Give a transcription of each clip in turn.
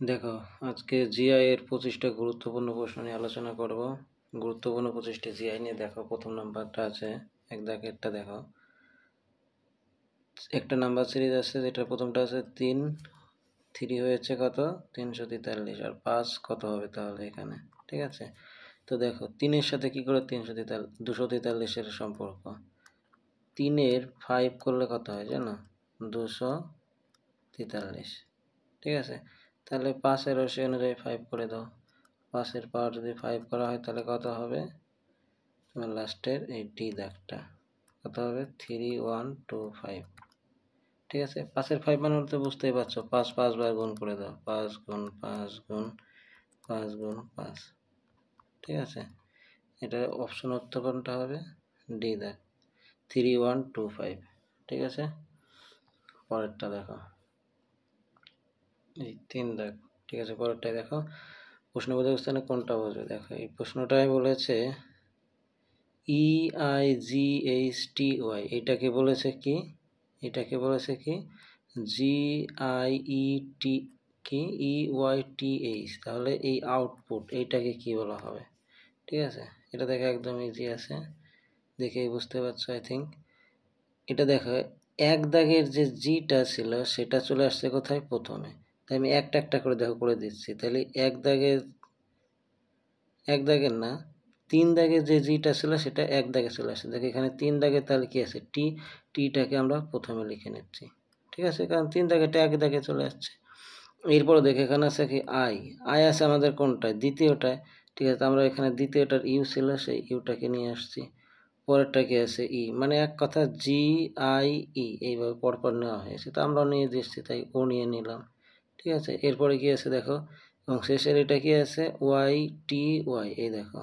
দেখো, আজকে জিআই এর 25টা গুরুত্বপূর্ণ প্রশ্ন নিয়ে আলোচনা করব। গুরুত্বপূর্ণ 25টা জিআই নিয়ে দেখো, প্রথম নাম্বারটা আছে এক দাগেরটা। দেখো, একটা নাম্বার সিরিজ আছে, যেটা প্রথমটা আছে 3 হয়েছে কত 343, আর 5 কত হবে তাহলে এখানে, ঠিক আছে। তো দেখো 3-এর সাথে কি করে 243-এর সম্পর্ক। 3-এর 5 করলে কত হয় জানো, 243, ঠিক আছে। তাহলে 5-এর রাশি অনুযায়ী 5 করে দাও। 5-এর পাওয়ার যদি 5 করা হয় তাহলে কত হবে তোমার লাস্টের এই ডি দাগটা, কত হবে 3125, ঠিক আছে। 5-এর 5 মানে তো বুঝতেই পারছো, 5 বার গুণ করে দাও, 5 গুণ 5 গুণ 5 গুণ 5, ঠিক আছে। এটা অপশন উত্তর কোনটা হবে, ডি দাগ 3125, ঠিক আছে। পরেরটা দেখো, এই 3 দাগ, ঠিক আছে। পরেরটাই দেখো, প্রশ্নবোধক স্থানে কোনটা বসবে। দেখো এই প্রশ্নটাই বলেছে EIGHTY, এটাকে বলেছে কি, এটাকে বলেছে কি GIET কি EYTH, তাহলে এই আউটপুট এইটাকে কি বলা হবে, ঠিক আছে। এটা দেখো একদম ইজি আছে, দেখেই বুঝতে পারছো আই থিঙ্ক। এটা দেখো এক দাগের যে জিটা ছিল সেটা চলে আসছে কোথায়, প্রথমে। তাই আমি একটা একটা করে দেখো করে দিচ্ছি। তাহলে এক দাগের না, 3 দাগের যে জিটা ছিল সেটা এক দাগে চলে আসছে। দেখো এখানে 3 দাগে তাহলে কি আছে, টিটাকে আমরা প্রথমে লিখে নিচ্ছি, ঠিক আছে, কারণ 3 দাগেটা এক দাগে চলে আসছে। এরপরে দেখো এখানে আছে কি আই আছে আমাদের কোনটায়, দ্বিতীয়টায়, ঠিক আছে। আমরা এখানে দ্বিতীয়টার ইউ ছিল, সেই ইউটাকে নিয়ে আসছি। পরেরটা কি আছে ই, মানে এক কথা GIE এইভাবে পরপর নেওয়া হয়েছে, তো আমরা নিয়ে দিচ্ছি, তাই ও নিয়ে নিলাম, ঠিক আছে। এরপরে কি আছে দেখো, এবং শেষের এটা কি আছে YTY, এই দেখো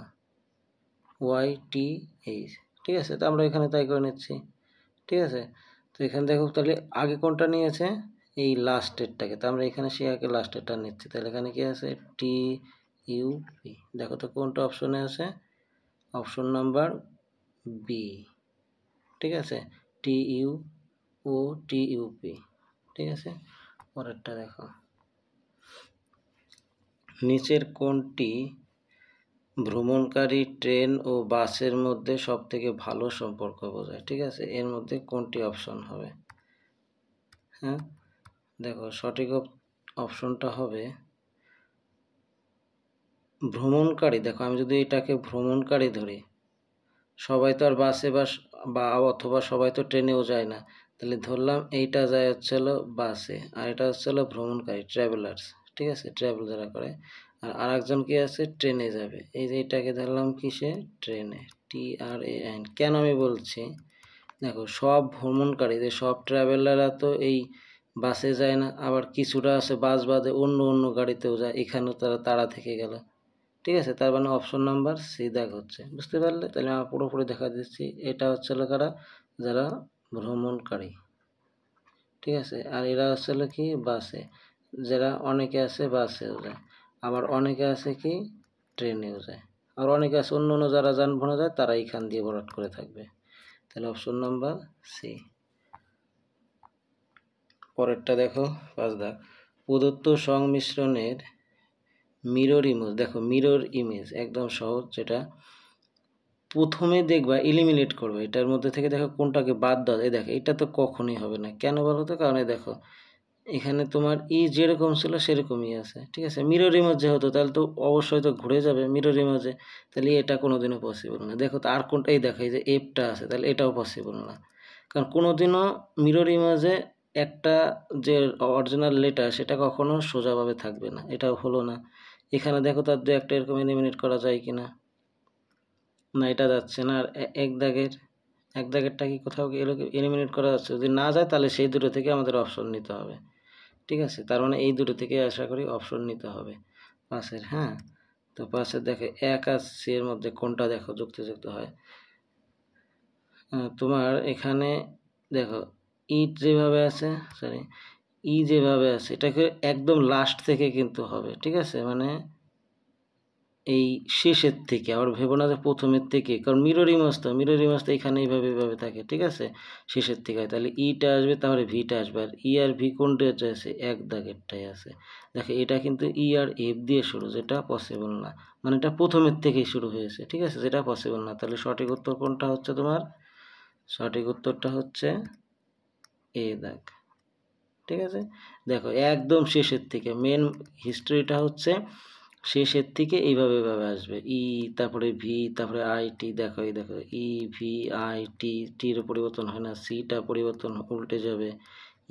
YTH, ঠিক আছে। তো আমরা এখানে তাই করে নিচ্ছি, ঠিক আছে। তো এখানে দেখো তাহলে আগে কোনটা নিয়েছে, এই লাস্টেরটাকে, তো আমরা এখানে সে আগে লাস্টেরটা নিচ্ছি। তাহলে এখানে কি আছে TUP, দেখো তো কোনটা অপশনে আছে, অপশন নাম্বার বি, ঠিক আছে, TUP, ঠিক আছে। পরেরটা দেখো, নিচের কোনটি ভ্রমণকারী ট্রেন ও বাসের মধ্যে সব থেকে ভালো সম্পর্ক বোঝায়, ঠিক আছে। এর মধ্যে কোনটি অপশন হবে, হ্যাঁ দেখো সঠিক অপশনটা হবে ভ্রমণকারী। দেখো আমি যদি এটাকে ভ্রমণকারী ধরি, সবাই তো আর বাসে বা অথবা সবাই তো ট্রেনেও যায় না, তাহলে ধরলাম এইটা যায় হচ্ছে হলো বাসে, আর এটা হচ্ছে হলো ভ্রমণকারী ট্রাভেলার্স, ঠিক আছে, ট্রাভেল যারা করে। আর আরেকজন কি আছে, ট্রেনে যাবে, এই যে এটাকে ধরলাম কিসে, ট্রেনে, TRAN। কেন আমি বলছি, দেখো সব ভ্রমণকারী যে সব ট্রাভেলাররা তো এই বাসে যায় না, আবার কিছুটা আছে বাস বাদে অন্য অন্য গাড়িতেও যায়, এখানেও তারা তাড়া থেকে গেল, ঠিক আছে। তার মানে অপশন নাম্বার সি দাগ হচ্ছে, বুঝতে পারলে। তাহলে আমরা পুরোপুরি দেখা দিচ্ছি, এটা হচ্ছে কারা, যারা ভ্রমণকারী, ঠিক আছে। আর এরা হচ্ছে কি বাসে, যারা অনেকে আছে বাসেও যায়, আবার অনেকে আছে কি ট্রেনেও যায়, আর অনেকে আছে অন্য অন্য যারা যানবাহনে যায় তারা এইখান দিয়ে ভরাট করে থাকবে। তাহলে অপশন নাম্বার সি। পরেরটা দেখো 5 দাগ, প্রদত্ত সংমিশ্রণের মিরর ইমেজ। দেখো মিরর ইমেজ একদম সহজ, যেটা প্রথমে দেখবা এলিমিনেট করবে, এটার মধ্যে থেকে দেখো কোনটাকে বাদ দাও। এই দেখো এটা তো কখনোই হবে না, কেন বলো তো, কারণ দেখো এখানে তোমার যেরকম ছিল সেরকমই আছে, ঠিক আছে। মিরর ইমেজ যেহেতু তাহলে তো অবশ্যই তো ঘুরে যাবে মিরর ইমেজে, তাহলে এটা কোনোদিনও পসিবল না। দেখো তো আর কোনটাই দেখাই যে এফটা আছে, তাহলে এটাও পসিবল না, কারণ কোনোদিনও মিরর ইমেজে একটা যে অরিজিনাল লেটার সেটা কখনো সোজাভাবে থাকবে না, এটাও হলো না। এখানে দেখো তার দু একটা এরকম এলিমিনেট করা যায় কিনা, না এটা যাচ্ছে না। আর এক দাগেরটা কি কোথাও এলিমিনেট করা যাচ্ছে, যদি না যায় তাহলে সেই দুটো থেকে আমাদের অপশন নিতে হবে, ঠিক আছে। তার মানে এই দুটো থেকে আশা করি অপশন নিতে হবে 5-এর, হ্যাঁ। তো 5-এর দেখো 1 আর সি এর মধ্যে কোনটা দেখো যুক্ত হয়। তোমার এখানে দেখো যেভাবে আছে, সরি যেভাবে আছে এটাকে একদম লাস্ট থেকে কিন্তু হবে, ঠিক আছে। মানে এই শেষের থেকে, আবার ভেবো না যে প্রথমের থেকে, কারণ মিরর ইমেজ তো এখানে এইভাবে এইভাবে থাকে, ঠিক আছে, শেষের থেকে হয়, তাহলে ইটা আসবে, তাহলে ভিটা আসবে, আর ই আর ভি কোনটা আছে, এক দাগেরটাই আছে। দেখো এটা কিন্তু ই আর এফ দিয়ে শুরু, যেটা পসিবল না, মানে এটা প্রথমের থেকেই শুরু হয়েছে, ঠিক আছে, যেটা পসিবল না। তাহলে সঠিক উত্তর কোনটা হচ্ছে তোমার? সঠিক উত্তরটা হচ্ছে এ দাগ, ঠিক আছে। দেখো একদম শেষের থেকে, মেন হিস্ট্রিটা হচ্ছে শেষের থেকে এইভাবে এইভাবে আসবে, ই তারপরে ভি তারপরে আই টি, দেখো এই দেখো ই ভি আই টি, টির পরিবর্তন হয় না, সিটা পরিবর্তন উল্টে যাবে,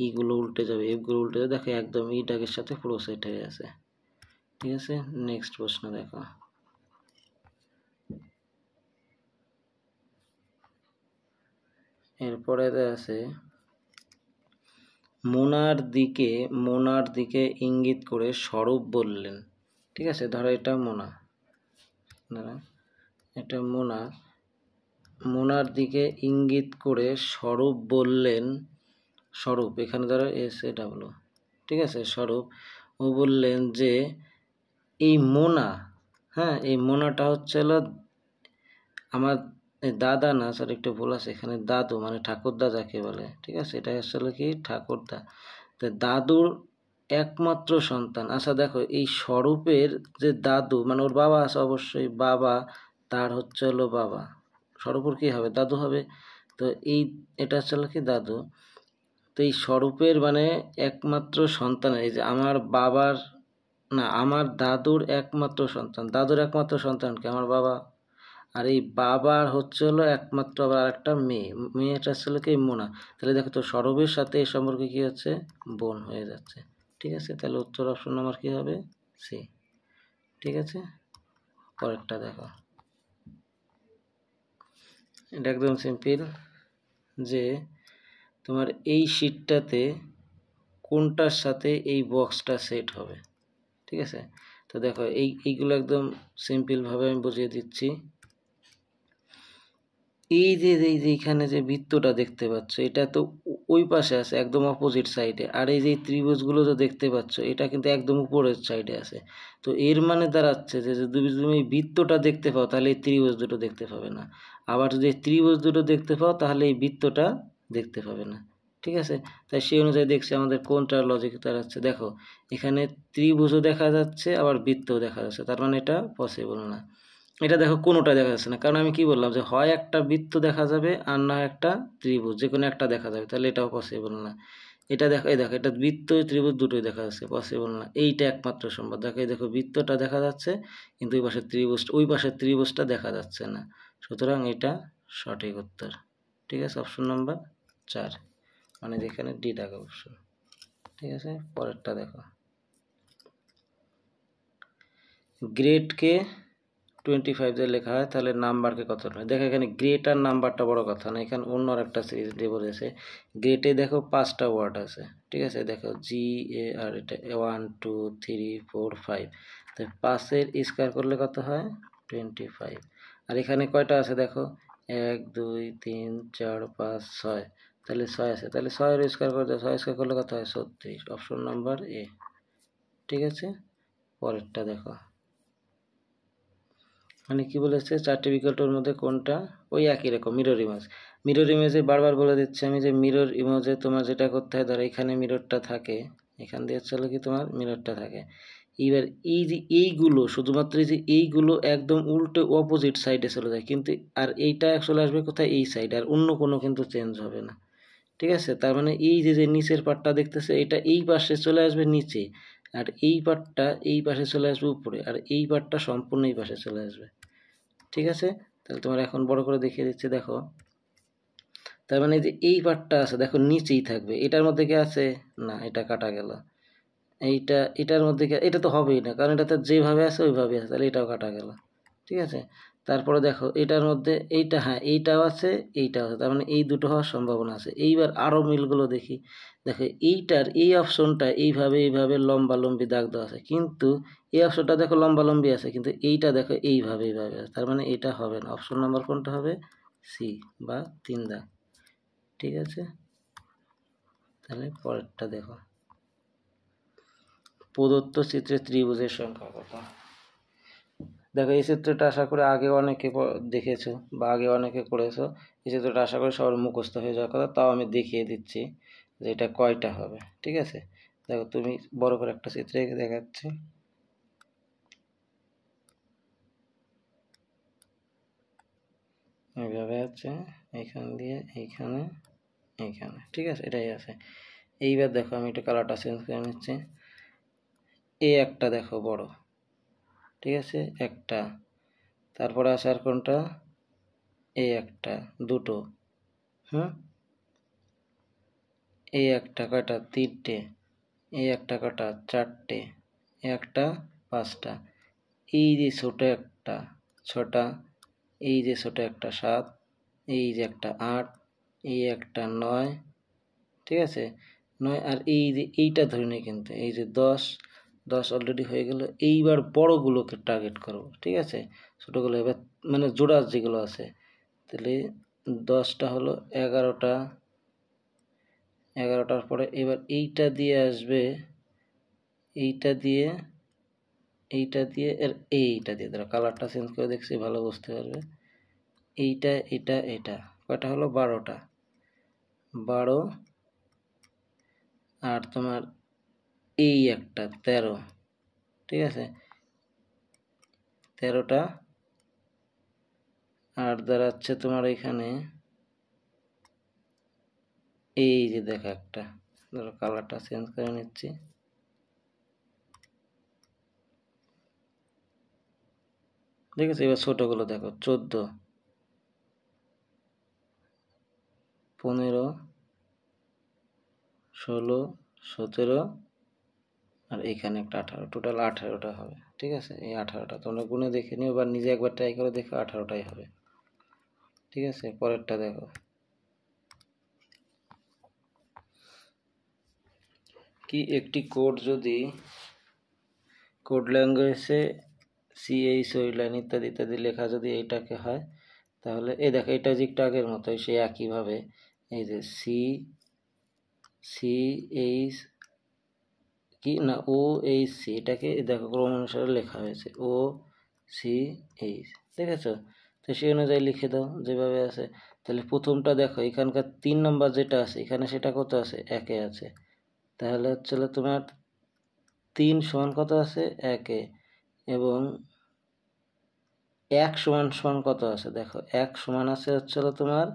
ইগুলো উল্টে যাবে, এফগুলো উল্টে যাবে, দেখো একদম ই ডাকের সাথে পুরো সেট হয়ে আছে, ঠিক আছে। নেক্সট প্রশ্ন দেখো, এরপরে আছে মোনার দিকে ইঙ্গিত করে স্বরূপ বললেন, ঠিক আছে, ধরো এটা মোনা, এটা মোনার দিকে ইঙ্গিত করে স্বরূপ বললেন, স্বরূপ এখানে ধরো এস এ ডাব্লু, ঠিক আছে, স্বরূপ ও বললেন যে এই মোনা, হ্যাঁ এই মোনাটা হচ্ছে হলো আমার দাদা না, স্যার একটু ভুল আছে এখানে, দাদু মানে ঠাকুরদা যাকে বলে, ঠিক আছে, এটা আসলে কি ঠাকুরদা, তো দাদুর একমাত্র সন্তান। আচ্ছা দেখো এই স্বরূপের যে দাদু, মানে ওর বাবা আছে অবশ্যই, বাবা তার হচ্ছে হলো বাবা, স্বরূপের কি হবে, দাদু হবে, তো এই এটা হচ্ছে হলো কি দাদু, তো এই স্বরূপের মানে একমাত্র সন্তান, এই যে আমার বাবার না আমার দাদুর একমাত্র সন্তান, দাদুর একমাত্র সন্তান কি আমার বাবা, আর এই বাবার হচ্ছে হলো একমাত্র আবার আরেকটা মেয়েটা ছিল কি মোনা, তাহলে দেখো তো সৌরভের সাথে এই সম্পর্কে কি হচ্ছে, বোন হয়ে যাচ্ছে, ঠিক আছে, তাহলে উত্তর অপশন নাম্বার কি হবে, সি, ঠিক আছে। পরেরটা দেখো, এটা একদম সিম্পল, যে তোমার এই শীটটাতে কোনটার সাথে এই বক্সটা সেট হবে, ঠিক আছে, তো দেখো এইগুলো একদম সিম্পলভাবে আমি বুঝিয়ে দিচ্ছি। এই যে এখানে যে বৃত্তটা দেখতে পাচ্ছ, এটা তো ওই পাশে আছে একদম অপোজিট সাইডে, আর এই যে ত্রিভুজগুলো তো দেখতে পাচ্ছ এটা কিন্তু একদম উপরের সাইডে আছে, তো এর মানে দাঁড়াচ্ছে যে যদি তুমি এই বৃত্তটা দেখতে পাও তাহলে এই ত্রিভুজ দুটো দেখতে পাবে না, আবার যদি ত্রিভুজ দুটো দেখতে পাও তাহলে এই বৃত্তটা দেখতে পাবে না, ঠিক আছে। তাই সেই অনুযায়ী দেখছি আমাদের কোনটার লজিক দাঁড়াচ্ছে, দেখো এখানে ত্রিভুজও দেখা যাচ্ছে আবার বৃত্তও দেখা যাচ্ছে, তার মানে এটা পসিবল না। এটা দেখো কোনোটা দেখা যাচ্ছে না, কারণ আমি কি বললাম যে হয় একটা বৃত্ত দেখা যাবে আর না একটা ত্রিভুজ, যে কোনো একটা দেখা যাবে, তাহলে এটাও পসিবল না। এটা দেখো এই দেখো এটা বৃত্ত ত্রিভুজ দুটোই দেখা যাচ্ছে, পসিবল না, এইটা একমাত্র সম্ভব। দেখো এই দেখো বৃত্তটা দেখা যাচ্ছে কিন্তু ওই পাশের ত্রিভুজটা দেখা যাচ্ছে না, সুতরাং এটা সঠিক উত্তর, ঠিক আছে, অপশন নাম্বার 4, মানে যেখানে ডি টাকা অপশন, ঠিক আছে। পরেরটা দেখো, গ্রেডকে 25 দিয়ে লেখা হয় তাহলে নাম্বারকে কত হয়, দেখো এখানে গ্রেট আর নাম্বারটা বড় কথা না, এখানে অন্য একটা সিরিজ দিয়ে বলেছে, গ্রেটে দেখো 5টা ওয়ার্ড আছে, ঠিক আছে, দেখো জি এ আর এটা 1 2 3 4 5, তো 5-এর স্কয়ার করলে কত হয় 25, আর এখানে কয়টা আছে দেখো 1 2 3 4 5 6, তাহলে 6 আছে, তাহলে 6-এর স্কয়ার করে দাও, 6 স্কয়ার করলে কত হয় 36, অপশন নাম্বার এ, ঠিক আছে। পরেরটা দেখো, মানে কি বলেছে 4টি বিকল্পের মধ্যে কোনটা, ওই একই রকম মিরর ইমেজে বারবার বলে দিচ্ছি আমি যে মিরর ইমেজে তোমার যেটা করতে হয়, ধরো এখানে মিররটা থাকে, এখান দিয়ে চলে কি তোমার মিররটা থাকে, এইবার এই যে এইগুলো শুধুমাত্র এই যে এইগুলো একদম উল্টো অপোজিট সাইডে চলে যায়, কিন্তু আর এইটা চলে আসবে কোথায় এই সাইডে, আর অন্য কোনো কিন্তু চেঞ্জ হবে না, ঠিক আছে, তার মানে এই যে নিচের পার্টটা দেখতেছে এটা এই পাশে চলে আসবে নিচে, আর এই পার্টটা এই পাশে চলে আসবে উপরে, আর এই পার্টটা সম্পূর্ণ এই পাশে চলে আসবে, ঠিক আছে। তাহলে তোমার এখন বড় করে দেখিয়ে দিচ্ছি, দেখো তার মানে যে এই পার্টটা আছে দেখো নিচেই থাকবে, এটার মধ্যে কি আছে না, এটা কাটা গেল, এটার মধ্যে কি, এটা তো হবেই না কারণ এটা তো যেভাবে আছে ওইভাবে আছে, তাহলে এটাও কাটা গেল, ঠিক আছে। তারপরে দেখো এটার মধ্যে এইটা, হ্যাঁ এইটাও আছে এইটাও আছে, তার মানে এই দুটো হওয়ার সম্ভাবনা আছে। এইবার আরও মিলগুলো দেখি, দেখো এইটার এই অপশনটা এইভাবে লম্বালম্বি দাগ দেওয়া আছে, কিন্তু এই অপশনটা দেখো লম্বালম্বি আছে, কিন্তু এইটা দেখো এইভাবে আছে, তার মানে এটা হবে না, অপশন নাম্বার কোনটা হবে, সি বা 3 দাগ, ঠিক আছে। তাহলে পরেরটা দেখো, প্রদত্ত চিত্রে ত্রিভুজের সংখ্যা কত, দেখো এই চিত্রটা আশা করি আগে অনেকে দেখেছো বা আগে অনেকে করেছো। এই চিত্রটা আশা করি সবার মুখস্থ হয়ে যাওয়ার কথা, তাও আমি দেখিয়ে দিচ্ছি যে এটা কয়টা হবে। ঠিক আছে, দেখো তুমি বড় করে একটা চিত্র এঁকে দেখাচ্ছি। এইভাবে আছে, এইখান দিয়ে এইখানে এইখানে, ঠিক আছে, এটাই আছে। এইবার দেখো আমি একটু কালারটা চেঞ্জ করে নিচ্ছি। এই একটা দেখো বড়, ঠিক আছে, একটা, তারপরে আসার কোনটা, এই একটা, দুটো, এই একটা কয়টা, তিনটে, এই একটা কয়টা, চারটে, এই একটা পাঁচটা, এই যে ছোট একটা ছটা, এই যে ছোট একটা সাত, এই যে একটা আট, এই একটা নয়, ঠিক আছে, নয়, আর এই যে এইটা ধরে নিই, কিন্তু এই যে 10, 10 অলরেডি হয়ে গেল। এইবার বড়গুলোকে টার্গেট করব, ঠিক আছে, ছোটোগুলো এবার মানে জোড়া যেগুলো আছে, তাহলে 10টা হলো, 11টা, 11টার পরে এবার এইটা দিয়ে আসবে, এইটা দিয়ে, এইটা দিয়ে, এর এইটা দিয়ে, ধরো কালারটা চেঞ্জ করে দেখছি ভালো বুঝতে পারবে। এইটা, এটা, এটা কয়টা হলো, 12টা, 12, আর তোমার এই একটা 13, ঠিক আছে, 13টা, আর দাঁড়াচ্ছে তোমার এখানে এই যে দেখো একটা, ধরো কালারটা চেঞ্জ করে নিচ্ছি, ঠিক আছে। এবার ছোটগুলো দেখো, 14, 15, 16, 17, আর এখানে একটা 18, টোটাল 18টা হবে, ঠিক আছে। এই 18টা তোমরা গুনে দেখে নিও বা নিজে একবার ট্রাই করে দেখো, 18টাই হবে, ঠিক আছে। পরেরটা দেখো, কি একটি কোড যদি কোড ল্যাঙ্গুয়েজে CH লাইন ইত্যাদি ইত্যাদি লেখা যদি এইটাকে হয়, তাহলে এই দেখো এটা যে একটু আগের মতোই, সেই একইভাবে এই যে CH কি না OHC, এটাকে দেখো ক্রম অনুসারে লেখা হয়েছে OCH, ঠিক আছে। তো সেই অনুযায়ী লিখে দাও যেভাবে আছে। তাহলে প্রথমটা দেখো এখানকার 3 নম্বর যেটা আছে এখানে, সেটা কত আছে, 1-এ আছে। তাহলে হচ্ছে তোমার 3 সমান কত আছে, 1-এ, এবং 1 সমান সমান কত আছে, দেখো 1 সমান আছে হচ্ছে তোমার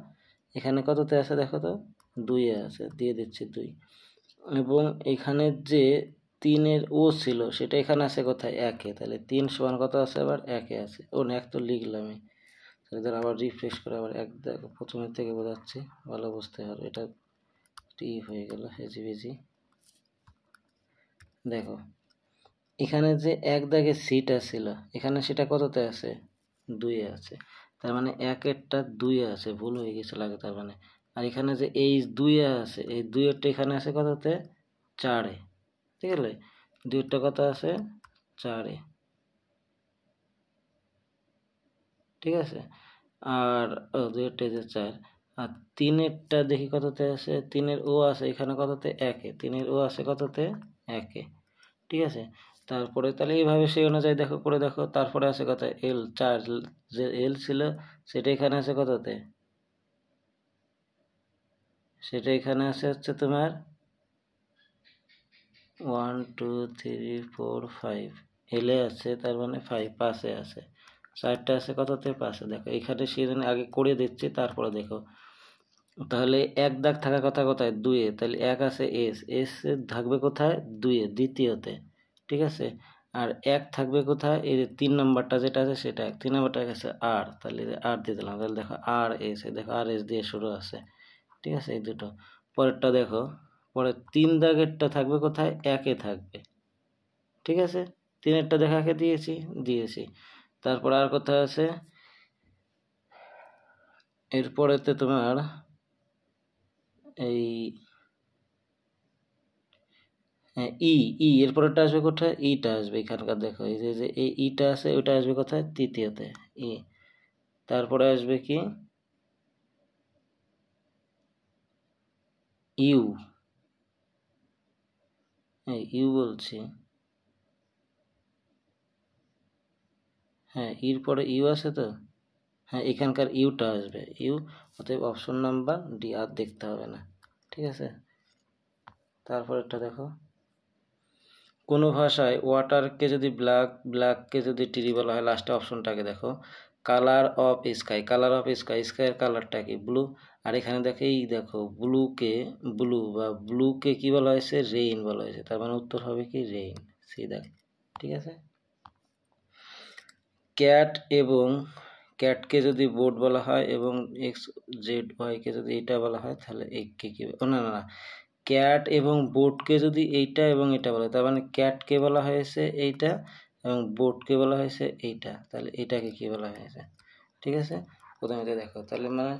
এখানে কততে আছে, দেখো তো 2-এ আছে, দিয়ে দিচ্ছি 2, এবং এখানে যে 3-এর ও ছিল সেটা এখানে আছে কোথায়, 1-এ, তাহলে 3 সমান কত আছে, আবার 1-এ আছে। 1 তো লিখলামই, তাহলে ধর আবার রিফ্রেশ করে আবার 1 দেখো, প্রথমের থেকে বোঝাচ্ছি ভালো বুঝতে হবে। এটা টি হয়ে গেল হেজিবিজি। দেখো এখানে যে 1 দাগে সিটা ছিল এখানে, সেটা কততে আছে, 2-এ আছে, তার মানে 1-এরটা 2-এ আছে, ভুল হয়ে গেছিল আগে, তার মানে। আর এখানে যে এই 2-এ আছে, এই 2-এরটা এখানে আছে কততে, 4-এ, ঠিক আছে। 2-এরটা কত আছে, 4-এ, ঠিক আছে। আর 2-এরটা যে 4, আর 3-এরটা দেখি কততে আছে, 3-এর ও আছে এখানে কততে, 1-এ, 3-এর ও আছে কততে, 1-এ, ঠিক আছে। তারপরে তাহলে এইভাবে সেই অনুযায়ী দেখো করে দেখো। তারপরে আছে কত, এল 4, যে এল ছিল সেটা এখানে আছে কততে, সেটা এখানে আছে হচ্ছে তোমার 1 2 3 4 5, এলে আছে, তার মানে 5, 5-এ আছে। 4টা আছে কততে, 5-এ। দেখো এখানে সেদিন আগে করে দিচ্ছি, তারপরে দেখো। তাহলে 1 দাগ থাকা কথা কোথায়, 2-এ, তাহলে 1 আছে এস থাকবে কোথায়, 2-এ, দ্বিতীয়তে, ঠিক আছে। আর 1 থাকবে কোথায়, এই যে 3 নম্বরটা যেটা আছে সেটা, 3 নম্বরটা আছে আর, তাহলে আর দিয়ে দিলাম, তাহলে দেখো আর এস, দেখো আর এস দিয়ে শুরু আছে, ঠিক আছে, এই দুটো। পরেরটা দেখো, পরে 3 দাগেরটা থাকবে কোথায়, 1-এ থাকবে, ঠিক আছে। 3-এরটা দেখাকে দিয়েছি। তারপর আর কোথায় আছে, এরপরেতে তোমার এই হ্যাঁ এরপরেরটা আসবে কোথায়, ইটা আসবে এখানকার, দেখো এই যে এই ইটা আছে, ওটা আসবে কোথায়, তৃতীয়তে, ই। তারপরে আসবে কি, ইউ, ইউ বলছি, হ্যাঁ ইর পরে ইউ আছে তো, হ্যাঁ এখানকার ইউটা আসবে, ইউ, অতএব অপশন নাম্বার ডি, আর দেখতে হবে না। ঠিক আছে, তারপর একটা দেখো, কোনো ভাষায় ওয়াটারকে যদি ব্ল্যাক, ব্ল্যাককে যদি টিরি বলা হয়, লাস্টে অপশনটাকে দেখো, colour of sky, colour of sky, স্কাইয়ের কালারটা কি ব্লু, আর এখানে দেখো এই দেখো ব্লুকে, ব্লু বা ব্লুকে কি বলা হয়েছে, রেইন বলা হয়েছে, তার মানে উত্তর হবে কি রেইন, সি দেখ। ঠিক আছে, ক্যাট এবং ক্যাটকে যদি বোট বলা হয় এবং এক্স জেড ওয়াইকে যদি এটা বলা হয়, তাহলে একে কি, না না না, ক্যাট এবং বোটকে যদি এইটা এবং এটা বলা হয়, তার মানে ক্যাটকে বলা হয়েছে এইটা এবং বোটকে বলা হয়েছে এইটা, তাহলে এটাকে কি বলা হয়েছে। ঠিক আছে, প্রথমে দেখো, তাহলে মানে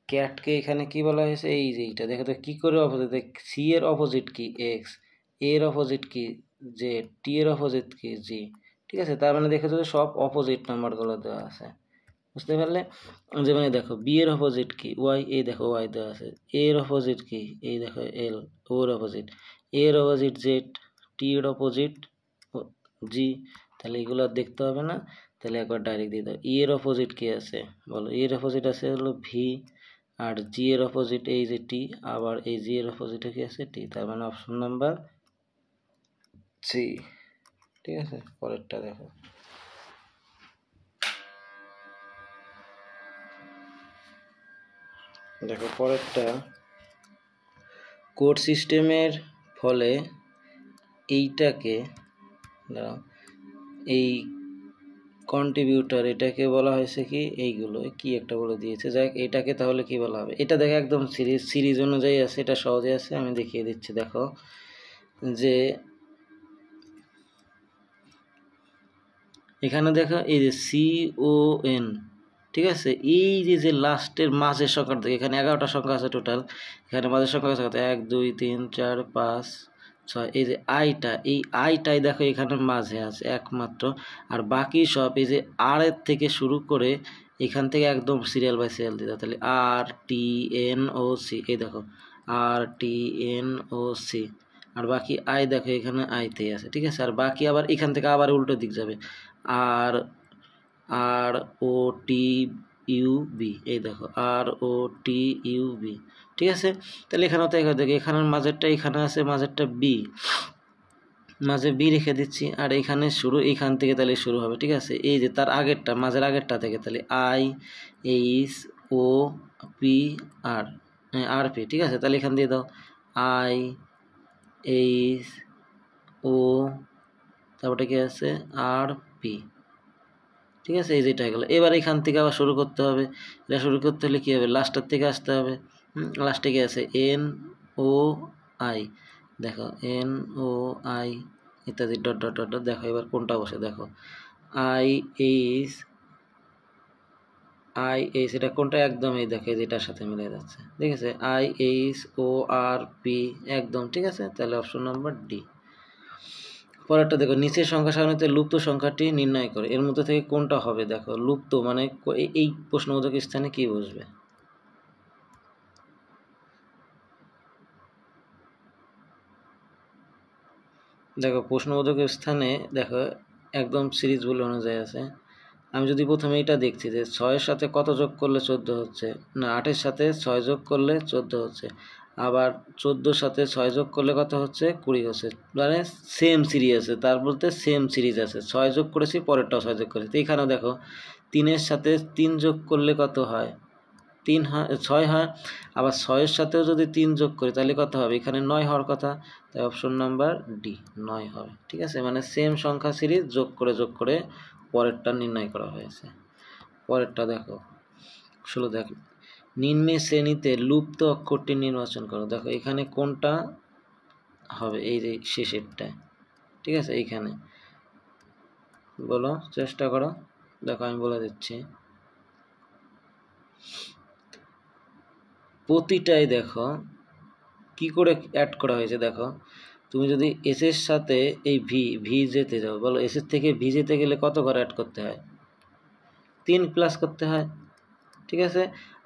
ক্যাটকে এখানে কি বলা হয়েছে, এই যে এইটা দেখো তো কী করে অপোজিট, সি এর অপোজিট কি এক্স, এর অপোজিট কি জেড, টি এর অপোজিট কি জি। ঠিক আছে, তার মানে দেখো তো সব অপোজিট নাম্বারগুলো দেওয়া আছে, বুঝতে পারলে। যেমন দেখো বি এর অপোজিট কি ওয়াই, এই দেখো ওয়াই দেওয়া আছে, এর অপোজিট কি এই দেখো এল, ওর অপোজিট, এর অপোজিট জেড, টি এর অপোজিট জি, তাহলে এগুলো দেখতে হবে না, তাহলে একবার ডাইরেক্ট দিয়ে দাও। ই এর অপোজিট কি আছে বলো, ই এর অপোজিট আছে হলো ভি, আর জি এর অপোজিট এই যে টি, আবার এই জি এর অপোজিটে কি আছে টি, তার মানে অপশন নাম্বার সি। ঠিক আছে, পরেরটা দেখো, দেখো পরেরটা, কোড সিস্টেমের ফলে এইটাকে, এই কন্ট্রিবিউটর এটাকে বলা হয়েছে কি, এইগুলো কি একটা বলে দিয়েছে, যাই এটাকে তাহলে কি বলা হবে, এটা দেখো একদম সিরিজ অনুযায়ী আছে, এটা সহজে আছে, আমি দেখিয়ে দিচ্ছি। দেখো যে এখানে দেখো এই যে CON, ঠিক আছে, এই যে লাস্টের মাঝের সংখ্যাটা দেখো, এখানে 11টা সংখ্যা আছে টোটাল, এখানে মাঝের সংখ্যা আছে 1 2 3 4 5 6, এই যে আইটা, এই আইটাই দেখো এখানে মাঝে আছে একমাত্র, আর বাকি সব এই যে আর এর থেকে শুরু করে এখান থেকে একদম সিরিয়াল বাই সিরিয়াল দিতে, তাহলে RTNOC, এই দেখো RTNOC, আর বাকি আই দেখো এখানে আইতেই আছে। ঠিক আছে, আর বাকি আবার এখান থেকে আবার উল্টো দিক যাবে, আর ROTUB, এই দেখো ROTUB। ঠিক আছে, তাহলে এখানেও তাই দেখো, এখানের মাঝেরটা এখানে আছে, মাঝেরটা বি, মাঝে বি রেখে দিচ্ছি, আর এখানে শুরু এইখান থেকে তাহলে শুরু হবে। ঠিক আছে, এই যে তার আগেরটা মাঝের আগেরটা থেকে, তাহলে IHOPR পি। ঠিক আছে, তাহলে এখান দিয়ে দাও IHO, তারপরে কি আছে RP। ঠিক আছে, এই যেটা গেল, এবার এখান থেকে আবার শুরু করতে হবে, এটা শুরু করতে হলে কী হবে, লাস্টের থেকে আসতে হবে, লাস্টে কি আছে NOI, দেখো NOI ইত্যাদি ডট ডট ডট ডট, দেখো এবার কোনটা বসে, দেখো IH, এটা কোনটা, একদম এই দেখো যেটার সাথে মিলে যাচ্ছে, ঠিক আছে, IHORP একদম। ঠিক আছে, তাহলে অপশন নাম্বার ডি। পরেরটা দেখো, নিচের সংখ্যা সারণীতে লুপ্ত সংখ্যাটি নির্ণয় করে, এর মধ্যে থেকে কোনটা হবে, দেখো লুপ্ত মানে এই প্রশ্নবোধক স্থানে কি বসবে, দেখো প্রশ্নবোধক স্থানে দেখো একদম সিরিজ বলে অনুযায়ী আছে। আমি যদি প্রথমে এটা দেখছি যে 6-এর সাথে কত যোগ করলে 14 হচ্ছে, না 8-এর সাথে 6 যোগ করলে 14 হচ্ছে, আবার 14-র সাথে 6 যোগ করলে কত হচ্ছে 20 হচ্ছে, মানে সেম সিরিজ আছে, তার বলতে সেম সিরিজ আছে, 6 যোগ করেছি পরেরটাও 6 যোগ করেছি। তো এখানেও দেখো 3-এর সাথে 3 যোগ করলে কত হয়, 3 হয়, 6 হয়, আবার 6-এর সাথেও যদি 3 যোগ করি তাহলে কত হবে, এখানে 9 হওয়ার কথা, তাই অপশন নাম্বার ডি 9 হবে। ঠিক আছে, মানে সেম সংখ্যা সিরিজ যোগ করে পরেরটা নির্ণয় করা হয়েছে। পরেরটা দেখো 16, দেখো নিম্নে শ্রেণীতে লুপ্ত অক্ষরটি নির্বাচন করো, দেখো এখানে কোনটা হবে, এই যে শেষেরটায়। ঠিক আছে, এইখানে বলো, চেষ্টা করো, দেখো আমি বলে দিচ্ছি, প্রতিটাই দেখো কি করে অ্যাড করা হয়েছে। দেখো তুমি যদি এস এর সাথে এই ভি যেতে যাও, বলো এস এর থেকে ভি যেতে গেলে কত করে অ্যাড করতে হয়, 3 প্লাস করতে হয়। ঠিক আছে,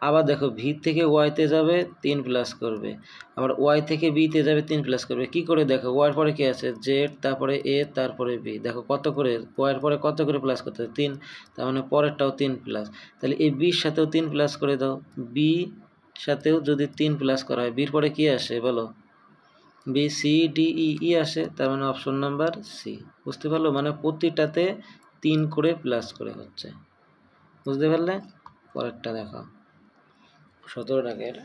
আবার দেখো ভি থেকে ওয়াইতে যাবে 3 প্লাস করবে, আবার ওয়াই থেকে বিতে যাবে 3 প্লাস করবে। কি করে দেখো, ওয়াইয়ের পরে কি আছে জেড, তারপরে এ, তারপরে বি, দেখো কত করে ওয়াইয়ের পরে কত করে প্লাস করতে হবে 3, তার মানে পরেরটাও 3 প্লাস। তাহলে এই বির সাথেও 3 প্লাস করে দাও, বি সাথেও যদি 3 প্লাস করা হয়, বির পরে কি আসে বলো, বি সি ডি ই আসে, তার মানে অপশন নাম্বার সি। বুঝতে পারলো, মানে প্রতিটাতে 3 করে প্লাস করে হচ্ছে। বুঝতে পারলে? পরেরটা দেখো 17 টাকের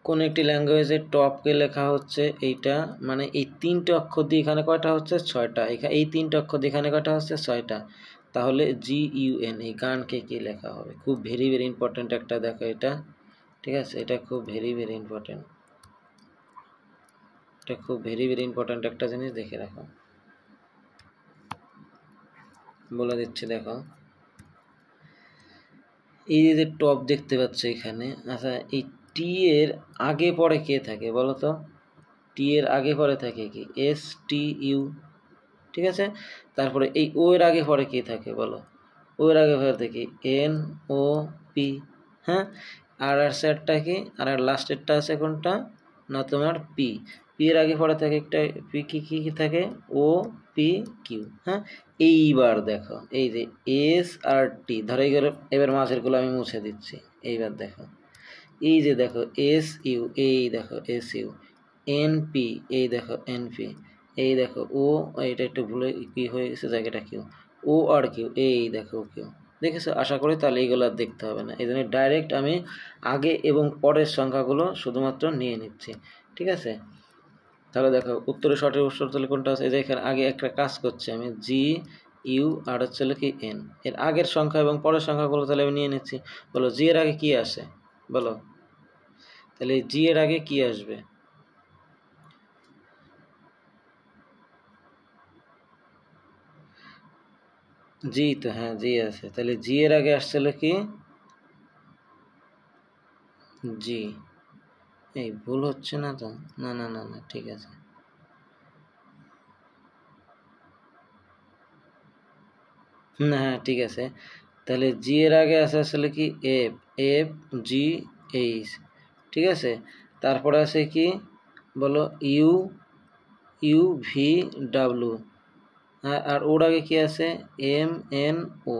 কোন একটি ল্যাঙ্গুয়েজের টপকে লেখা হচ্ছে এইটা, মানে এই 3টে অক্ষর দিয়ে এখানে কয়টা হচ্ছে 6টা, এই 3টে অক্ষর দিয়ে এখানে কয়টা হচ্ছে 6টা। তাহলে GUN এই গানকে কি লেখা হবে? খুব ভেরি ভেরি ইম্পর্টেন্ট একটা, দেখো এটা, ঠিক আছে, এটা খুব ভেরি ভেরি ইম্পর্টেন্ট, এটা খুব ভেরি ভেরি ইম্পর্টেন্ট একটা জিনিস, দেখে রাখো, বলে দিচ্ছি। দেখো এই যে টপ দেখতে পাচ্ছ এখানে, আচ্ছা এই টি এর আগে পরে কে থাকে বলো তো? টি এর আগে পরে থাকে কি STU, ঠিক আছে। তারপরে এই ও এর আগে পরে কে থাকে বলো? ও এর আগে পরে থাকে NOP, হ্যাঁ। আর সেটটা কি, আর লাস্টেরটা আছে কোনটা না তোমার পি, পি এর আগে পরে থাকে একটা পি, কি কি কি থাকে OPQ, হ্যাঁ। এইবার দেখো এই যে SRT ধরে গেল, এবার মাঝেরগুলো আমি মুছে দিচ্ছি। এইবার দেখো এই যে দেখো SU, এই দেখো SU, NP, এই দেখো NP, এই দেখো ও, এটা একটু ভুলে কি হয়ে গেছে জায়গাটা, কিউ, ও আর কিউ, এই দেখো কিউ, দেখেছো? আশা করি তাহলে এইগুলো আর দেখতে হবে না, এই জন্য ডাইরেক্ট আমি আগে এবং পরের সংখ্যাগুলো শুধুমাত্র নিয়ে নিচ্ছি, ঠিক আছে। তাহলে দেখো উত্তরের সঠিক উত্তর তাহলে কোনটা আছে, এই যে এখানে আগে একটা কাজ করছি আমি, GU আর হচ্ছে কি N, এর আগের সংখ্যা এবং পরের সংখ্যাগুলো তাহলে আমি নিয়ে নিচ্ছি। বলো জি এর আগে কি আসে বলো, তাহলে জি এর আগে কি আসবে? জি তো, হ্যাঁ জি আছে, তাহলে জি এর আগে আসছিল কি জি, এই ভুল হচ্ছে না তো? না না না না, ঠিক আছে, না হ্যাঁ ঠিক আছে। তাহলে জি এর আগে আছে আসলে কি এফ, FGH, ঠিক আছে। তারপরে আছে কি বলো UVW, হ্যাঁ। আর ওর আগে কি আছে MNO।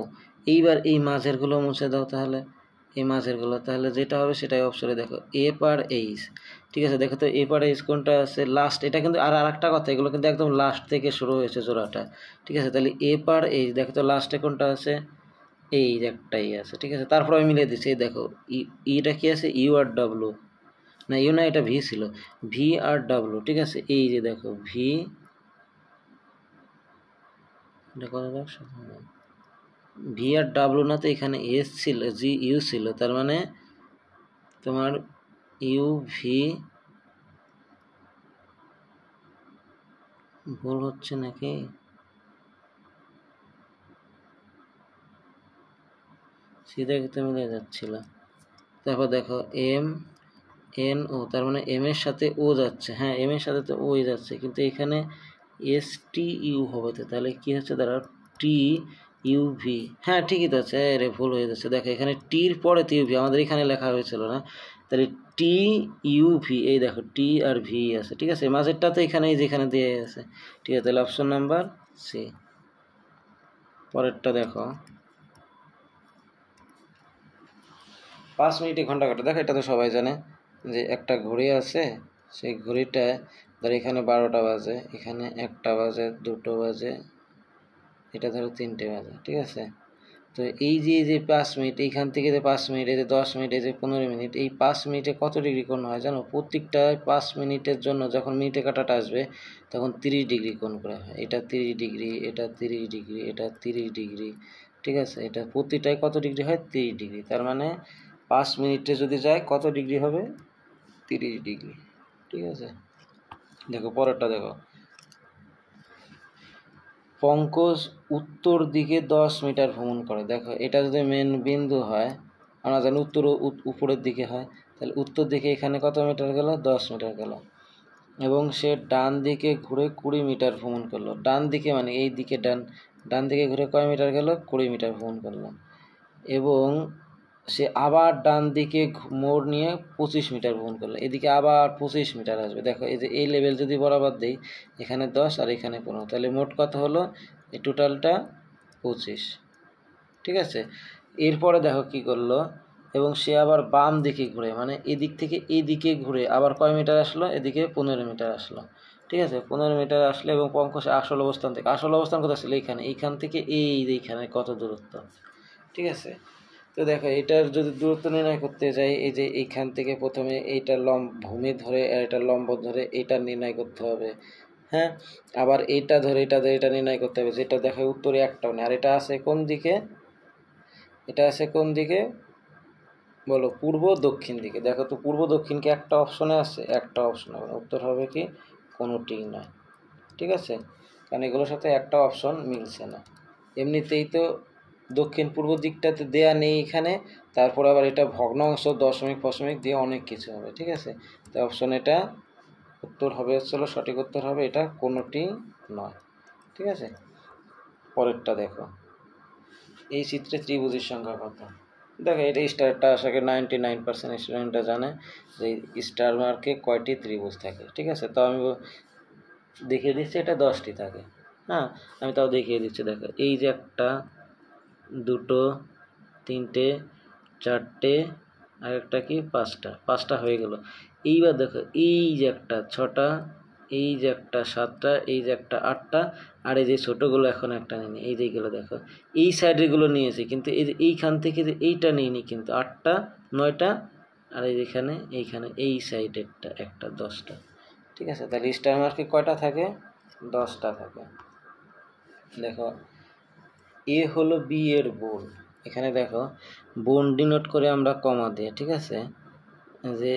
এইবার এই মাঝেরগুলো মুছে দাও তাহলে, এই মাঝেরগুলো, তাহলে যেটা হবে সেটাই অপশনে দেখো এফ আর এইচ, ঠিক আছে। দেখো তো এফ আর এইচ কোনটা আছে লাস্ট, এটা কিন্তু আর একটা কথা, এগুলো কিন্তু একদম লাস্ট থেকে শুরু হয়েছে জোড়াটা, ঠিক আছে। তাহলে এফ আর এইচ, দেখো তো লাস্টে কোনটা আছে, এই একটাই আছে, ঠিক আছে। তারপর আমি মিলিয়ে দিচ্ছি, এই দেখো ইটা কি আছে ইউ আর ডাব্লু, না ইউ না, এটা ভি ছিল, VRW, ঠিক আছে। এই যে দেখো ভি, VRW না, তো এখানে এস ছিল, GU ছিল, তার মানে তোমার UV, ভুল হচ্ছে নাকি? সিধা কিন্তু মিলে যাচ্ছিল। তারপর দেখো MNO, তার মানে এম এর সাথে ও যাচ্ছে, হ্যাঁ এম এর সাথে তো ওই যাচ্ছে, কিন্তু এখানে STU হবে, তো তাহলে কি হচ্ছে দাঁড়া TUV, হ্যাঁ ঠিকই তো আছে, রে ভুল হয়ে যাচ্ছে। দেখো এখানে টির পরে TUV আমাদের এখানে লেখা হয়েছিল না, তাহলে TUV, এই দেখো টি আর ভি আছে, ঠিক আছে। মাঝেরটা তো এখানে যেখানে দিয়ে আছে, ঠিক আছে। তাহলে অপশন নাম্বার সি। পরেরটা দেখো 5 মিনিটে ঘন্টা কাটা, দেখো এটা তো সবাই জানে যে একটা ঘড়ি আছে, সেই ঘড়িটা ধর এখানে 12টা বাজে, এখানে 1টা বাজে, 2টো বাজে, এটা ধরো 3টে বাজে, ঠিক আছে। তো এই যে 5 মিনিট, এইখান থেকে যে 5 মিনিট, এই যে 10 মিনিট, এই যে 15 মিনিট, এই 5 মিনিটে কত ডিগ্রি কোণ হয় জানো? প্রত্যেকটা 5 মিনিটের জন্য যখন মিনিটে কাটাটা আসবে তখন 30 ডিগ্রি কোণ করে হয়, এটা 30 ডিগ্রি, এটা 30 ডিগ্রি, এটা 30 ডিগ্রি, ঠিক আছে। এটা প্রতিটাই কত ডিগ্রি হয় 30 ডিগ্রি, তার মানে 5 মিনিটে যদি যায় কত ডিগ্রি হবে 30 ডিগ্রি, ঠিক আছে। দেখো পরেরটা দেখো, পঙ্কজ উত্তর দিকে 10 মিটার ভ্রমণ করে। দেখো এটা যদি মেন বিন্দু হয়, আমরা জানি উত্তর উপরের দিকে হয়, তাহলে উত্তর দিকে এখানে কত মিটার গেল 10 মিটার গেল, এবং সে ডান দিকে ঘুরে 20 মিটার ভ্রমণ করলো। ডান দিকে মানে এই দিকে ডান দিকে ঘুরে কয় মিটার গেল 20 মিটার ভ্রমণ করলো, এবং সে আবার ডান দিকে মোড় নিয়ে 25 মিটার ভ্রমণ করলো, এদিকে আবার 25 মিটার আসবে। দেখো এই যে এই লেভেল যদি বরাবর দেই, এখানে 10 আর এখানে 15, তাহলে মোট কত হলো, এই টোটালটা 25। ঠিক আছে, এরপরে দেখো কি করলো, এবং সে আবার বাম দিকে ঘুরে, মানে এদিক থেকে এইদিকে ঘুরে আবার কয় মিটার আসলো, এদিকে 15 মিটার আসলো। ঠিক আছে, 15 মিটার আসলে এবং পঙ্কজ আসল অবস্থান থেকে, আসল অবস্থান কোথায় ছিল, এইখান থেকে এইখানে কত দূরত্ব। ঠিক আছে, তো দেখো এটার যদি দূরত্ব নির্ণয় করতে যাই, এই যে এইখান থেকে প্রথমে এইটা ভূমি ধরে আর এটা লম্ব ধরে এটা নির্ণয় করতে হবে। হ্যাঁ, আবার এইটা ধরে এটা নির্ণয় করতে হবে, যেটা দেখো উত্তরে একটাও নেই। আর এটা আছে কোন দিকে, এটা আছে কোন দিকে বলো, পূর্ব দক্ষিণ দিকে। দেখো তো পূর্ব দক্ষিণ কি একটা অপশনে আছে, একটা অপশন হবে, উত্তর হবে কি কোনোটিই নয়। ঠিক আছে, কারণ এগুলোর সাথে একটা অপশন মিলছে না। এমনিতেই তো দক্ষিণ পূর্ব দিকটাতে দেয়া নেই এখানে, তারপর আবার এটা ভগ্নাংশ দশমিক ফশমিক দিয়ে অনেক কিছু হবে। ঠিক আছে, তো অপশন এটা উত্তর হবে, চলো সঠিক উত্তর হবে এটা কোনোটি নয়। ঠিক আছে, পরেরটা দেখো, এই চিত্রে ত্রিভুজের সংখ্যা কত। দেখো এটা স্টারটা আশা করি 99% স্টুডেন্টরা জানে যে স্টার মার্কে কয়টি ত্রিভুজ থাকে। ঠিক আছে, তো আমি দেখিয়ে দিচ্ছি এটা 10টি থাকে। হ্যাঁ, আমি তাও দেখিয়ে দিচ্ছি। দেখো এই যে একটা, দুটো, তিনটে, চারটে, আর একটা কি পাঁচটা হয়ে গেল। এইবার দেখো এই যে একটা 6টা, এই যে একটা 7টা, এই যে একটা 8টা, আর এই যে ছোটোগুলো এখন একটা নিইনি, এই যেগুলো দেখো এই সাইডেরগুলো নিয়েছি, কিন্তু এই যে এইখান থেকে যে এইটা নিইনি, কিন্তু 8টা 9টা, আর এইখানে এই সাইডেরটা একটা 10টা। ঠিক আছে, তাহলে স্টার মার্কে কয়টা থাকে, 10টা থাকে। দেখো এ হলো বি এর বোন, এখানে দেখো বোন ডিনোট করে আমরা কমা দিই। ঠিক আছে, যে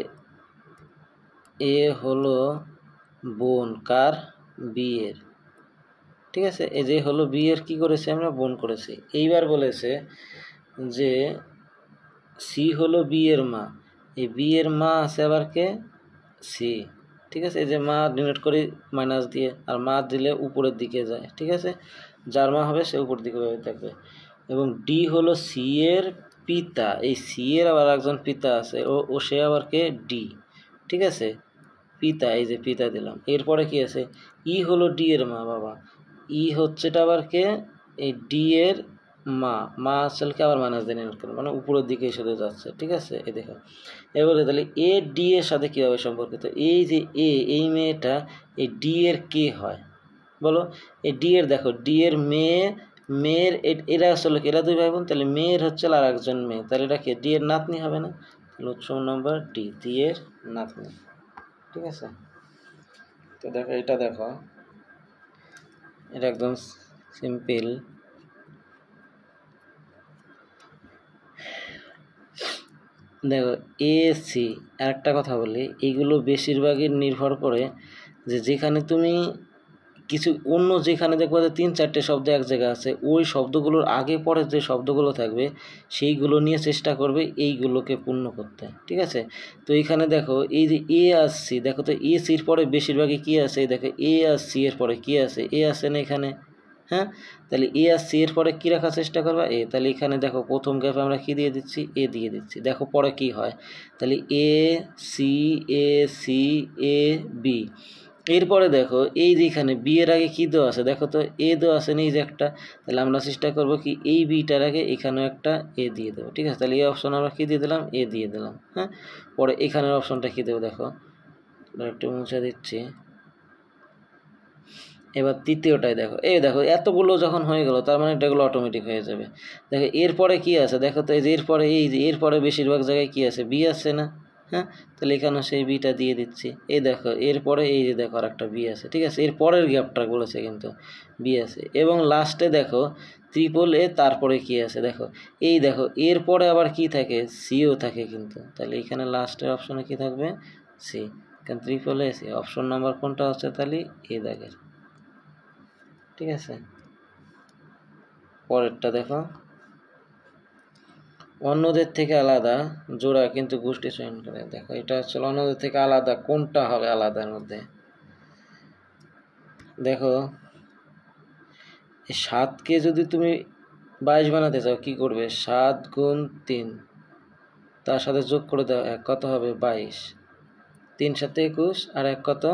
এ হলো বোন কার, বি এর। ঠিক আছে, এই যে হলো বি এর কি করেছে, আমরা বোন করেছি। এইবার বলেছে যে সি হলো বি এর মা, এই বি এর মা আছে আবার কে, সি। ঠিক আছে, এই যে মা ডিনোট করি মাইনাস দিয়ে, আর মা দিলে উপরের দিকে যায়। ঠিক আছে, যার মা হবে সে উপর দিকে থাকবে। এবং ডি হলো সি এর পিতা, এই সি এর আবার একজন পিতা আছে, ও সে আবার কে, ডি। ঠিক আছে, পিতা, এই যে পিতা দিলাম। এরপরে কি আছে, ই হলো ডি এর মা, বাবা। ই হচ্ছেটা আবার কে, এই ডি এর মা আসলকে আবার মাইনাস দিয়ে নিয়োগ করবে, মানে উপরের দিকে শুধু যাচ্ছে। ঠিক আছে, এই দেখো এবারে তাহলে এ ডি এর সাথে কীভাবে সম্পর্কিত, এই যে এই মেয়েটা এই ডি এর কে হয় বলো, এই ডি এর দেখো ডি এর মেয়ের এরা আসলে এরা দুই ভাই বোন, তাহলে মেয়ের হচ্ছে আর একজন মেয়ে, তাহলে এটা কি ডি এর নাতনি হবে না, তাহলে অপশন নাম্বার ডি এর নাতনি। ঠিক আছে, তো দেখো এটা দেখো, এটা একদম সিম্পল। দেখো এ সি, আর একটা কথা বলি, এইগুলো বেশিরভাগই নির্ভর করে যে যেখানে তুমি কিছু অন্য, যেখানে দেখবো যে 3-4টে শব্দ এক জায়গায় আছে, ওই শব্দগুলোর আগে পরে যে শব্দগুলো থাকবে সেইগুলো নিয়ে চেষ্টা করবে এইগুলোকে পূর্ণ করতে। ঠিক আছে, তো এইখানে দেখো এই যে এ আর সি, দেখো তো এ সির পরে বেশিরভাগই কী আছে, দেখো এ আর সি এর পরে কী আছে, এ আছে না এখানে। হ্যাঁ, তাহলে এ আর সি এর পরে কী রাখার চেষ্টা করবা, এ। তাহলে এখানে দেখো প্রথম গ্যাপে আমরা কী দিয়ে দিচ্ছি, এ দিয়ে দিচ্ছি। দেখো পরে কি হয়, তাহলে এ সি এ বি। এরপরে দেখো এই যে এখানে বি এর আগে কী দেওয়া আছে, দেখো তো এ দেওয়া আছে না, এই যে একটা, তাহলে আমরা চেষ্টা করবো কি এই বিটার আগে এখানেও একটা এ দিয়ে দেবো। ঠিক আছে, তাহলে এই অপশন আমরা কী দিয়ে দিলাম, এ দিয়ে দিলাম। হ্যাঁ, পরে এখানের অপশনটা কী দেবো, দেখো একটু মুছে দিচ্ছি। এবার তৃতীয়টায় দেখো, এই দেখো এতগুলো যখন হয়ে গেল, তার মানে এটাগুলো অটোমেটিক হয়ে যাবে। দেখো এরপরে কি আছে, দেখো তো এই যে এরপরে বেশিরভাগ জায়গায় কি আছে, বি আছে না। হ্যাঁ, তাহলে এখানে সেই বিটা দিয়ে দিচ্ছি। এই দেখো এরপরে এই যে দেখো আর একটা বি আছে। ঠিক আছে, এর পরের গ্যাপটা বলেছে কিন্তু বি আছে। এবং লাস্টে দেখো ট্রিপল এ, তারপরে কি আছে দেখো, এই দেখো এরপরে আবার কি থাকে, সিও থাকে কিন্তু। তাহলে এখানে লাস্টের অপশনে কি থাকবে, সি, কারণ triple A C. Option number কোনটা হচ্ছে তাহলে এ দাগের। ঠিক আছে, পরেরটা দেখো, অন্যদের থেকে আলাদা জোড়া কিন্তু গোষ্ঠী চয়ন করে। দেখো এটা হচ্ছে অন্যদের থেকে আলাদা, কোনটা হবে আলাদার মধ্যে। দেখো 7কে যদি তুমি 22 বানাতে চাও কি করবে, 7 গুণ 3, তার সাথে যোগ করে দাও 1, কত হবে 22, 3 7 21 আর 1 কত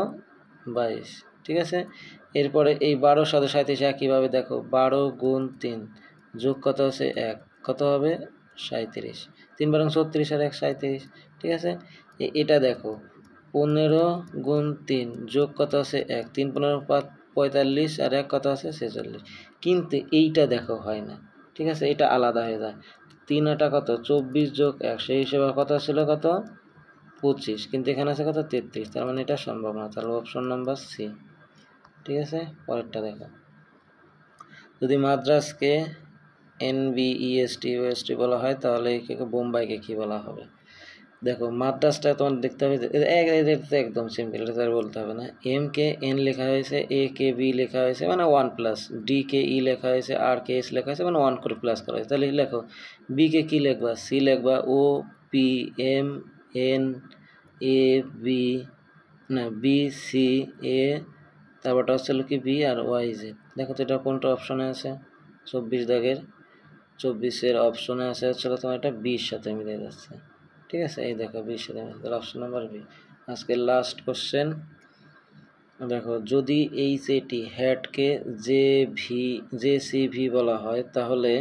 22, ঠিক আছে। এরপরে এই 12 সাথে 37 একইভাবে দেখো 12 গুণ 3 যোগ কত আছে 1, কত হবে 37, 3 বারং 36 আর 1 37, ঠিক আছে। এটা দেখো 15 গুণ 3 যোগ কত আছে 1, 3 15 45 আর 1 কত আছে 46, কিন্তু এইটা দেখো হয় না, ঠিক আছে, এটা আলাদা হয়ে যায়। 3 আটা কত 24 যোগ 1, সেই হিসেবে কত ছিল কত 25, কিন্তু এখানে আছে কত 33, তার মানে এটা সম্ভব না, তাহলে অপশন নাম্বার সি, ঠিক আছে। পরেরটা দেখো, যদি মাদ্রাজকে NBEST বলা হয় তাহলে একে বোম্বাইকে কি বলা হবে। দেখো মাদ্রাসটা তোমার দেখতে হবে, একদম সিম্পল, এটা আর বলতে হবে না। এম কে এন লেখা হয়েছে, এ কে বি লেখা হয়েছে মানে 1+, ডি কে ই লেখা হয়েছে, আর কে এস লেখা হয়েছে মানে 1 করে প্লাস করা হয়েছে। তাহলে লেখো বি কে কি লিখবা, সি লিখবা, O P M N A B না বি সি এ, তারপরটা হচ্ছে কি বি আর ওয়াই জে। দেখো তো এটা কোনটা অপশনে আছে, 24 দাগের 24-এর অপশনে আছে হচ্ছে তোমার এটা 20 সাথে মিলে যাচ্ছে, ঠিক আছে। এই দেখো 20 সাথে মিলে, তাহলে অপশন নাম্বার বি। আজকে লাস্ট কোশ্চেন দেখো, যদি এইচএটি হ্যাটকে জেসিভি বলা হয় তাহলে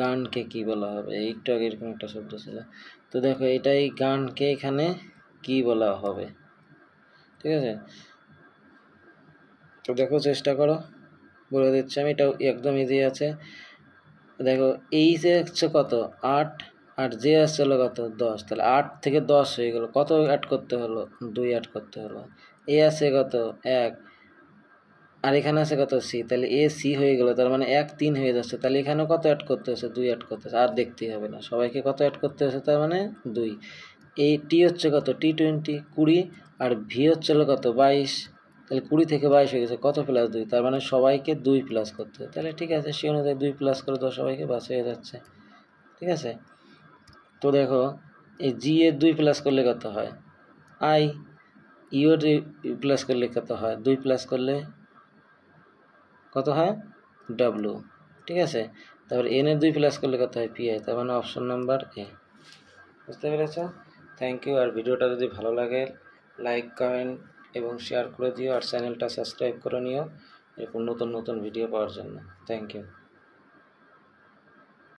গানকে কি বলা হবে। একটু আগে এরকম একটা শব্দ ছিল, তো দেখো এটাই গানকে এখানে কি বলা হবে, ঠিক আছে। তো দেখো চেষ্টা করো, বলে দিচ্ছি আমি, এটাও একদম ইজি আছে। দেখো এইচ হচ্ছে কত 8 আর জে আসছে হলো কত 10, তাহলে 8 থেকে 10 হয়ে গেল, কত অ্যাড করতে হলো 2 অ্যাড করতে হলো। এ আছে কত 1 আর এখানে আছে কত সি, তাহলে এ সি হয়ে গেল, তার মানে 1 3 হয়ে যাচ্ছে, তাহলে এখানেও কত অ্যাড করতে হচ্ছে 2 অ্যাড করতে হচ্ছে, আর দেখতেই হবে না, সবাইকে কত অ্যাড করতে হচ্ছে তার মানে 2। এই টি হচ্ছে কত T20 20 আর ভি হচ্ছে হলো কত 22, তাহলে 20 থেকে 22 হয়ে গেছে, কত প্লাস 2, তার মানে সবাইকে 2 প্লাস করতে হবে। তাহলে ঠিক আছে, সেই অনুযায়ী 2 প্লাস করে দাও সবাইকে, বাস হয়ে যাচ্ছে, ঠিক আছে। তো দেখো এই জি এর 2 প্লাস করলে কত হয় আই, ইও 2 প্লাস করলে কত হয় 2 প্লাস করলে কত হয় ডাব্লু, ঠিক আছে। তারপর এন এর 2 প্লাস করলে কত হয় পিআই, তার মানে অপশন নাম্বার এ। বুঝতে পেরেছ? Thank you. আর ভিডিওটা যদি ভালো লাগে লাইক কমেন্ট এবং শেয়ার করে দিও, আর চ্যানেলটা সাবস্ক্রাইব করে নিও এরকম নতুন নতুন ভিডিও পাওয়ার জন্য। Thank you.